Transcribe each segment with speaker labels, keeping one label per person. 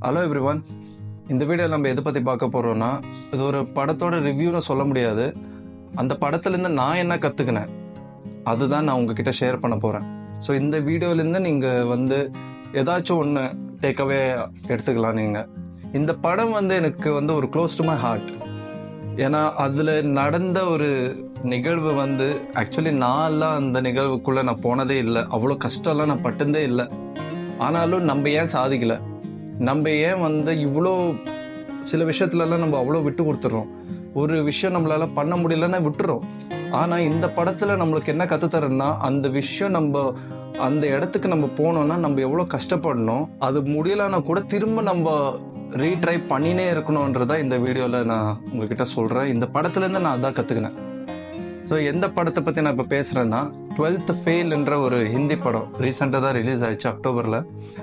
Speaker 1: Hello everyone. இந்த video நம்ம எதை பற்றி பார்க்க போகிறோன்னா, இது ஒரு படத்தோட ரிவ்யூன்னு சொல்ல முடியாது. அந்த படத்துலேருந்து நான் என்ன கற்றுக்கினேன் அதுதான் நான் உங்ககிட்ட ஷேர் பண்ண போகிறேன். ஸோ இந்த வீடியோலேருந்து நீங்கள் ஏதாச்சும் ஒன்று டேக்அவே எடுத்துக்கலாம். நீங்கள் இந்த படம் எனக்கு ஒரு க்ளோஸ் டு மை ஹார்ட். ஏன்னா அதில் நடந்த ஒரு நிகழ்வு ஆக்சுவலி நான்லாம் அந்த நிகழ்வுக்குள்ளே நான் போனதே இல்லை. அவ்வளோ கஷ்டம்லாம் நான் பட்டுந்தே இல்லை. ஆனாலும் நம்ம ஏன் சாதிக்கலை, நம்ம ஏன் இவ்வளோ சில விஷயத்துலலாம் நம்ம அவ்வளோ விட்டு கொடுத்துட்றோம். ஒரு விஷயம் நம்மளால் பண்ண முடியலன்னா விட்டுறோம். ஆனால் இந்த படத்தில் நம்மளுக்கு என்ன கற்றுத்தரேன்னா, அந்த விஷயம் நம்ம அந்த இடத்துக்கு நம்ம போனோம்னா நம்ம எவ்வளோ கஷ்டப்படணும், அது முடியலன்னா கூட திரும்ப நம்ம ரீட்ரை பண்ணினே இருக்கணுன்றதான் இந்த வீடியோவில் நான் உங்ககிட்ட சொல்கிறேன். இந்த படத்துலேருந்து நான் அதான் கற்றுக்கினேன். ஸோ எந்த படத்தை பற்றி நான் இப்போ பேசுகிறேன்னா, 12th ஃபெயில் என்ற ஒரு ஹிந்தி படம் ரீசெண்டாக தான் ரிலீஸ் ஆயிடுச்சு அக்டோபரில்.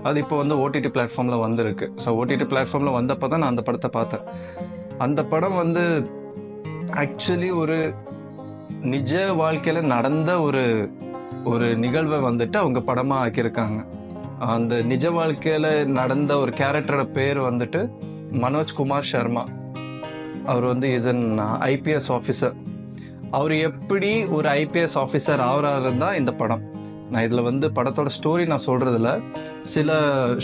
Speaker 1: அது இப்போ ஓடிடி பிளாட்ஃபார்மில் வந்திருக்கு. ஸோ ஓடிடி பிளாட்ஃபார்மில் வந்தப்போ தான் நான் அந்த படத்தை பார்த்தேன். அந்த படம் ஆக்சுவலி ஒரு நிஜ வாழ்க்கையில் நடந்த ஒரு நிகழ்வை அவங்க படமாக ஆக்கியிருக்காங்க. அந்த நிஜ வாழ்க்கையில் நடந்த ஒரு கேரக்டரோட பேர் மனோஜ் குமார் சர்மா. அவர் இஸ் அன் ஐபிஎஸ் ஆஃபீஸர். அவர் எப்படி ஒரு ஐபிஎஸ் ஆஃபீஸர் ஆகிறாரு தான் இந்த படம். நான் இதில் படத்தோட ஸ்டோரி நான் சொல்கிறதில்ல, சில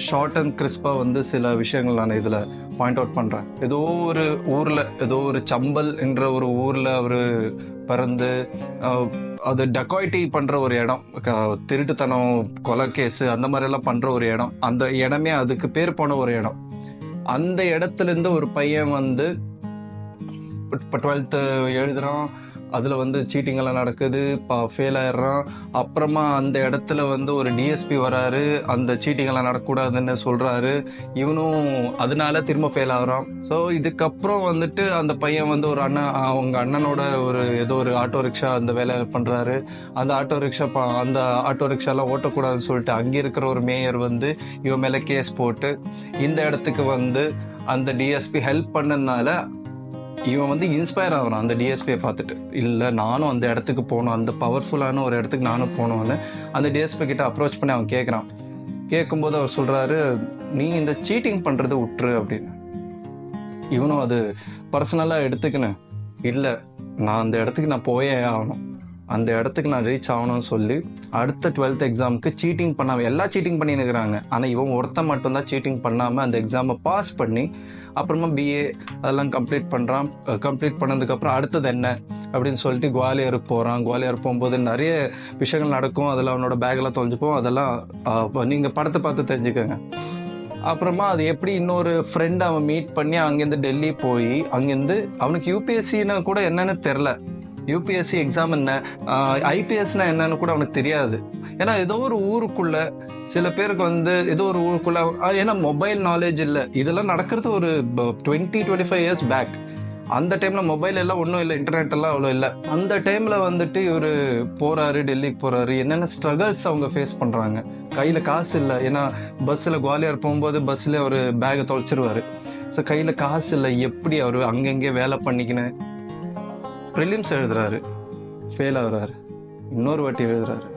Speaker 1: ஷார்ட் அண்ட் கிறிஸ்பாக சில விஷயங்கள் நான் இதில் பாயிண்ட் அவுட் பண்ணுறேன். ஏதோ ஒரு ஊரில், ஏதோ ஒரு சம்பல் என்ற ஒரு ஊரில் அவர் பிறந்து அது டெக்காய்டி பண்ணுற ஒரு இடம், திருட்டுத்தனம், கொலை கேஸு அந்த மாதிரியெல்லாம் பண்ணுற ஒரு இடம். அந்த இடமே அதுக்கு பேர் போன ஒரு இடம். அந்த இடத்துலேருந்து ஒரு பையன் இப்போ 12th எழுதுகிறான். அதில் சீட்டிங்கெல்லாம் நடக்குது, ஃபெயில் ஆயிடுறான். அப்புறமா அந்த இடத்துல ஒரு டிஎஸ்பி வராரு, அந்த சீட்டிங்கெல்லாம் நடக்கக்கூடாதுன்னு சொல்கிறாரு. இவனும் அதனால திரும்ப ஃபெயில் ஆகிறான். ஸோ இதுக்கப்புறம் அந்த பையன் ஒரு அண்ணன், அவங்க அண்ணனோட ஏதோ ஒரு ஆட்டோ ரிக்ஷா அந்த வேலை பண்ணுறாரு. அந்த ஆட்டோ ரிக்ஷாலாம் ஓட்டக்கூடாதுன்னு சொல்லிட்டு அங்கே இருக்கிற ஒரு மேயர் இவன் மேலே கேஸ் போட்டு இந்த இடத்துக்கு அந்த டிஎஸ்பி ஹெல்ப் பண்ணதுனால இவன் இன்ஸ்பயர் ஆகிறான் அந்த டிஎஸ்பியை பார்த்துட்டு. இல்லை, நானும் அந்த இடத்துக்கு போகணும், அந்த பவர்ஃபுல்லான ஒரு இடத்துக்கு நானும் போகணும்னு அந்த டிஎஸ்பி கிட்ட அப்ரோச் பண்ணி அவன் கேட்குறான். கேட்கும்போது அவர் சொல்கிறாரு, நீ இந்த சீட்டிங் பண்ணுறது விட்டுரு அப்படின்னு. இவனும் அது பர்சனலாக எடுத்துக்கினேன். இல்லை, நான் அந்த இடத்துக்கு நான் போயே ஆகணும், அந்த இடத்துக்கு நான் ரீச் ஆகணும்னு சொல்லி அடுத்த 12th எக்ஸாமுக்கு சீட்டிங் பண்ணாமல், எல்லாம் சீட்டிங் பண்ணின்னு இருக்கிறாங்க. ஆனால் இவன் ஒருத்தன் மட்டும்தான் சீட்டிங் பண்ணாமல் அந்த எக்ஸாமை பாஸ் பண்ணி அப்புறமா பிஏ அதெல்லாம் கம்ப்ளீட் பண்ணுறான். கம்ப்ளீட் பண்ணதுக்கப்புறம் அடுத்தது என்ன அப்படின்னு சொல்லிட்டு குவாலியருக்கு போகிறான். குவாலியர் போகும்போது நிறைய விஷயங்கள் நடக்கும். அதில் அவனோட பேக்கெல்லாம் தொலைஞ்சுப்போம். அதெல்லாம் நீங்கள் படத்தை பார்த்து தெரிஞ்சுக்கோங்க. அப்புறமா அது எப்படி இன்னொரு ஃப்ரெண்ட் அவன் மீட் பண்ணி அங்கேருந்து டெல்லி போய் அங்கேருந்து அவனுக்கு யூபிஎஸ்சின்னு கூட என்னன்னு தெரில. யூபிஎஸ்சி எக்ஸாம் என்ன, ஐபிஎஸ்னா என்னன்னு கூட அவனுக்கு தெரியாது. ஏன்னா ஏதோ ஒரு ஊருக்குள்ள சில பேருக்கு ஏதோ ஒரு ஊருக்குள்ள, ஏன்னா மொபைல் நாலேஜ் இல்லை. இதெல்லாம் நடக்கிறது ஒரு 20-25 இயர்ஸ் பேக். அந்த டைமில் மொபைல் எல்லாம் ஒன்றும் இல்லை, இன்டர்நெட் எல்லாம் அவ்வளோ இல்லை. அந்த டைமில் இவர் போகிறாரு, டெல்லிக்கு போகிறாரு. என்னென்ன ஸ்ட்ரகிள்ஸ் அவங்க ஃபேஸ் பண்ணுறாங்க. கையில் காசு இல்லை. ஏன்னா பஸ்ஸில் குவாலியர் போகும்போது பஸ்ஸில் ஒரு பேக்கை தொலைச்சிருவார். ஸோ கையில் காசு இல்லை. எப்படி அவர் அங்கங்கே வேலை பண்ணிக்கினேன் ப்ரிலிம்ஸ் எழுதுறாரு, ஃபெயில் ஆகுறாரு. இன்னொரு வாட்டி எழுதுறாரு,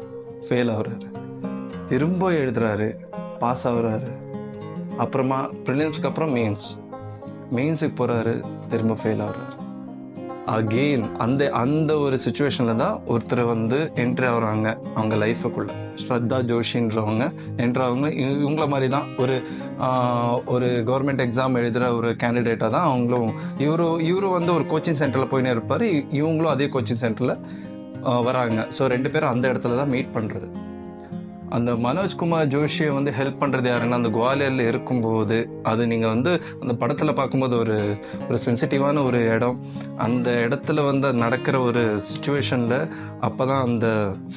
Speaker 1: ஃபெயில் ஆகுறாரு. திரும்ப எழுதுறாரு, பாஸ் ஆகுறாரு. அப்புறமா ப்ரிலிம்ஸ்க்கு அப்புறம் மெயின்ஸுக்கு போகிறாரு, திரும்ப ஃபெயில் ஆகுறாரு. அகெயின் அந்த ஒரு சுச்சுவேஷனில் தான் ஒருத்தர் என்ட்ரி ஆகுறாங்க அவங்க லைஃபுக்குள்ளே. ஸ்ரத்தா ஜோஷின்றவங்க என்ட்ரி ஆகுங்க. இவங்கள மாதிரி தான் ஒரு கவர்மெண்ட் எக்ஸாம் எழுதுகிற ஒரு கேண்டிடேட்டாக தான் அவங்களும். இவரும் ஒரு கோச்சிங் சென்டரில் போயின்னு இருப்பார். இவங்களும் அதே கோச்சிங் சென்டரில் வராங்க. ஸோ 2 பேரும் அந்த இடத்துல தான் மீட் பண்ணுறது. அந்த மனோஜ்குமார் ஜோஷியை ஹெல்ப் பண்ணுறது யாருன்னா, அந்த குவாலியரில் இருக்கும்போது அது நீங்கள் அந்த படத்தில் பார்க்கும்போது ஒரு சென்சிட்டிவான ஒரு இடம். அந்த இடத்துல நடக்கிற ஒரு சுச்சுவேஷனில் அப்போ தான் அந்த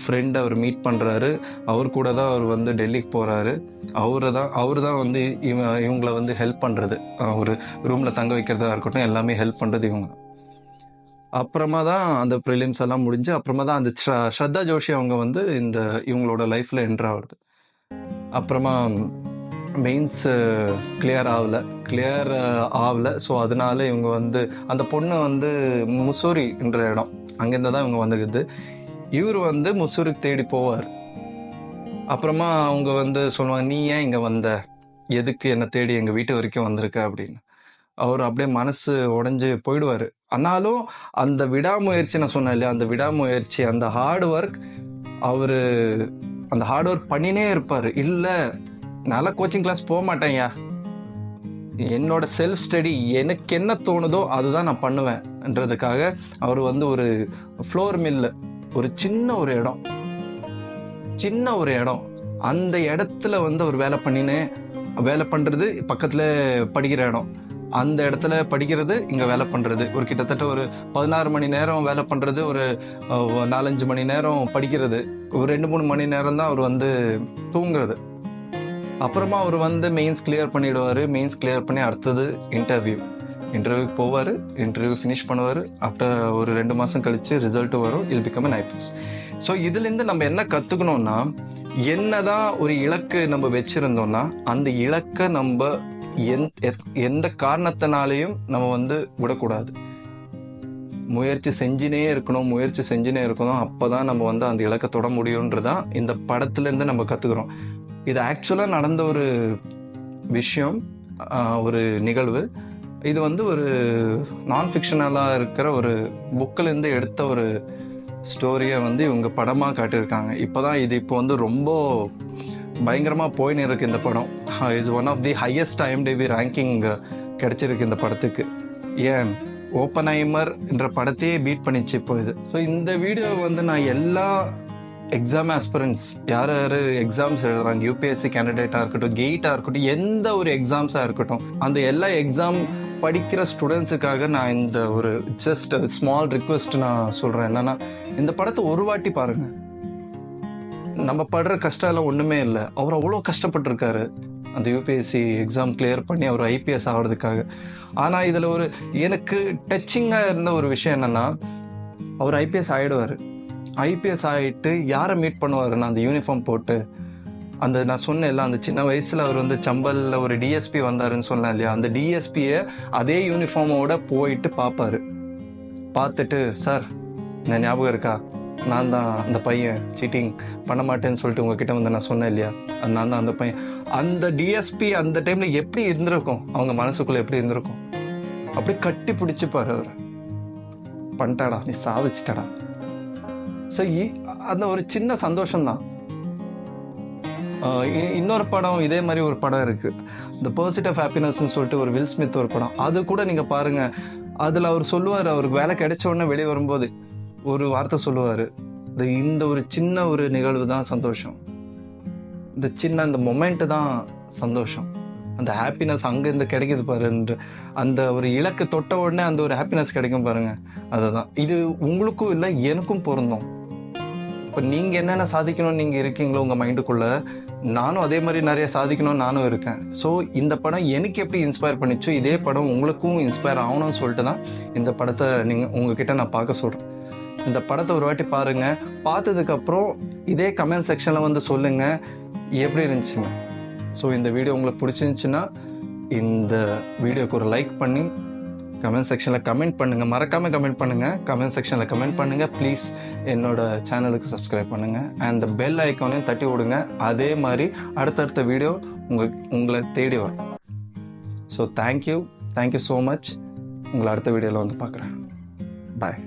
Speaker 1: ஃப்ரெண்டை அவர் மீட் பண்ணுறாரு. அவர் கூட தான் அவர் டெல்லிக்கு போகிறாரு. அவர் தான் இவங்களை ஹெல்ப் பண்ணுறது, ஒரு ரூமில் தங்க வைக்கிறதா இருக்கட்டும், எல்லாமே ஹெல்ப் பண்ணுறது இவங்க. அப்புறமா தான் அந்த ப்ரிலிம்ஸ் எல்லாம் முடிஞ்சு அப்புறமா தான் அந்த ஸ்ரத்தா ஜோஷி அவங்க இந்த இவங்களோட லைஃப்பில் என்ட்ரு ஆகுது. அப்புறமா மெயின்ஸ் கிளியர் ஆகலை. ஸோ அதனால இவங்க அந்த பொண்ணு முசூரி என்ற இடம், அங்கேருந்து தான் இவங்க வந்துக்குது. இவர் முசூருக்கு தேடி போவார். அப்புறமா அவங்க சொல்லுவாங்க, நீ ஏன் இங்கே வந்த, எதுக்கு என்னை தேடி எங்கள் வீட்டு வரைக்கும் வந்திருக்க அப்படின்னு. அவர் அப்படியே மனசு உடைஞ்சு போயிடுவார். ஆனாலும் அந்த விடாமுயற்சி, நான் சொன்னேன் இல்லையா, அந்த விடாமுயற்சி, அந்த ஹார்ட் ஒர்க், அவர் அந்த ஹார்ட் ஒர்க் பண்ணினே இருப்பார். இல்லை நல்லா கோச்சிங் கிளாஸ் போக மாட்டேன்யா, என்னோட செல்ஃப் ஸ்டடி எனக்கு என்ன தோணுதோ அதுதான் நான் பண்ணுவேன்ன்றதுக்காக அவர் வந்து ஒரு ஃப்ளோர் மில்ல, ஒரு சின்ன ஒரு இடம் அந்த இடத்துல வந்து அவர் வேலை பண்ணுறது, பக்கத்தில் படிக்கிற இடம், அந்த இடத்துல படிக்கிறது, இங்கே வேலை பண்ணுறது, ஒரு கிட்டத்தட்ட ஒரு 16 மணி நேரம் வேலை பண்ணுறது, ஒரு 4-5 மணி நேரம் படிக்கிறது, ஒரு 2-3 மணி நேரம் தான் அவர் வந்து தூங்குறது. அப்புறமா அவர் வந்து மெயின்ஸ் கிளியர் பண்ணிவிடுவார். மெயின்ஸ் கிளியர் பண்ணி அடுத்தது இன்டர்வியூக்கு போவார். இன்டர்வியூ ஃபினிஷ் பண்ணுவார். ஆஃப்டர் ஒரு 2 மாதம் கழித்து ரிசல்ட்டு வரும். இல் பிகம் an IPS. ஸோ இதுலேருந்து நம்ம என்ன கற்றுக்கணும்னா, என்னதான் ஒரு இலக்கு நம்ம வச்சுருந்தோம்னா அந்த இலக்கை நம்ம எந்த காரணத்தினாலையும் நம்ம வந்து விடக்கூடாது. முயற்சி செஞ்சுனே இருக்கணும். அப்போ தான் நம்ம வந்து அந்த இலக்கை தொட முடியுன்றதான் இந்த படத்துலேருந்து நம்ம கற்றுக்குறோம். இது ஆக்சுவலாக நடந்த ஒரு விஷயம், ஒரு நிகழ்வு. இது வந்து ஒரு நான் ஃபிக்ஷனலாக இருக்கிற ஒரு புக்கிலேருந்து எடுத்த ஒரு ஸ்டோரியை வந்து இவங்க படமாக காட்டியிருக்காங்க. இப்போ வந்து ரொம்ப பயங்கரமாக போயின்னு இருக்குது இந்த படம். It's one of the highest IMDb ranking கிடச்சிருக்கு இந்த படத்துக்கு. ஏன் ஓப்பன்ஹைமர் என்ற படத்தையே பீட் பண்ணிச்சு இப்போ இது. ஸோ இந்த வீடியோ வந்து நான் எல்லா எக்ஸாம் ஆஸ்பிரன்ஸ், யார் எக்ஸாம்ஸ் எழுதுறாங்க, UPSC கேண்டிடேட்டாக இருக்கட்டும், கெயிட்டாக இருக்கட்டும், எந்த ஒரு எக்ஸாம்ஸாக இருக்கட்டும், அந்த எல்லா எக்ஸாம் படிக்கிற ஸ்டூடெண்ட்ஸுக்காக நான் இந்த ஒரு ஜஸ்ட் ஸ்மால் ரிக்வெஸ்ட் நான் சொல்கிறேன். என்னென்னா, இந்த படத்தை ஒரு வாட்டி பாருங்கள். நம்ம படுற கஷ்டம் எல்லாம் ஒன்றுமே இல்லை. அவர் அவ்வளோ கஷ்டப்பட்டுருக்காரு அந்த UPSC எக்ஸாம் கிளியர் பண்ணி அவர் IPS ஆகிறதுக்காக. ஆனால் இதில் ஒரு எனக்கு டச்சிங்காக இருந்த ஒரு விஷயம் என்னென்னா, அவர் IPS ஆகிடுவார். IPS ஆகிட்டு யாரை மீட் பண்ணுவாருன்னா, அந்த யூனிஃபார்ம் போட்டு, அந்த நான் சொன்னேன் இல்லை, அந்த சின்ன வயசில் அவர் வந்து சம்பலில் ஒரு DSP வந்தாருன்னு சொன்னேன் இல்லையா, அந்த DSPயை அதே யூனிஃபார்மோட போயிட்டு பார்ப்பார். பார்த்துட்டு, சார் நான் ஞாபகம் இருக்கா, நான் தான் அந்த பையன் சீட்டிங் பண்ண மாட்டேன்னு சொல்லிட்டு உங்ககிட்ட வந்து நான் சொன்னேன் இல்லையா, நான் தான் அந்த பையன். அந்த DSP அந்த டைமில் எப்படி இருந்திருக்கும், அவங்க மனசுக்குள்ளே எப்படி இருந்திருக்கும், அப்படியே கட்டி பிடிச்சிப்பார் அவர். பண்ணிட்டாடா, நீ சாதிச்சிட்டடா. ஸோ அந்த ஒரு சின்ன சந்தோஷம்தான். இன்னொரு படம், இதே மாதிரி ஒரு படம் இருக்குது, The Pursuit of Happinessன்னு சொல்லிட்டு ஒரு வில் ஸ்மித் ஒரு படம். அது கூட நீங்கள் பாருங்கள். அதில் அவர் சொல்லுவார், அவருக்கு வேலை கிடைச்ச உடனே வெளியே வரும்போது ஒரு வார்த்தை சொல்லுவார், இந்த ஒரு சின்ன ஒரு நிகழ்வு தான் சந்தோஷம், அந்த மொமெண்ட்டு தான் சந்தோஷம், அந்த ஹாப்பினஸ் அங்கேருந்து கிடைக்கிது பாரு, அந்த ஒரு இலக்கு தொட்ட உடனே அந்த ஒரு ஹாப்பினஸ் கிடைக்கும் பாருங்கள். அதுதான் இது உங்களுக்கும் இல்லை எனக்கும் பொருந்தும். இப்போ நீங்கள் என்னென்ன சாதிக்கணும்னு நீங்கள் இருக்கீங்களோ உங்கள் மைண்டுக்குள்ளே, நானும் அதே மாதிரி நிறைய சாதிக்கணும்னு நானும் இருக்கேன். ஸோ இந்த படம் எனக்கு எப்படி இன்ஸ்பயர் பண்ணிச்சோ இதே படம் உங்களுக்கும் இன்ஸ்பயர் ஆகணும்னு சொல்லிட்டு தான் இந்த படத்தை உங்ககிட்ட நான் பார்க்க சொல்கிறேன். இந்த படத்தை ஒரு வாட்டி பாருங்கள். பார்த்ததுக்கப்புறம் இதே கமெண்ட் செக்ஷனில் வந்து சொல்லுங்கள் எப்படி இருந்துச்சுங்க. ஸோ இந்த வீடியோ உங்களுக்கு பிடிச்சிருந்துச்சுன்னா இந்த வீடியோக்கு ஒரு லைக் பண்ணி கமெண்ட் செக்ஷனில் கமெண்ட் பண்ணுங்கள். மறக்காமல் கமெண்ட் பண்ணுங்கள். கமெண்ட் செக்ஷனில் கமெண்ட் பண்ணுங்கள். ப்ளீஸ் என்னோடய சேனலுக்கு சப்ஸ்கிரைப் பண்ணுங்கள். அண்ட் இந்த பெல் ஐக்கானையும் தட்டி விடுங்க. அதே மாதிரி அடுத்தடுத்த வீடியோ உங்களை தேடி வரும். So thank you so much. உங்களை அடுத்த வீடியோவில் வந்து பார்க்குறேன். பாய்.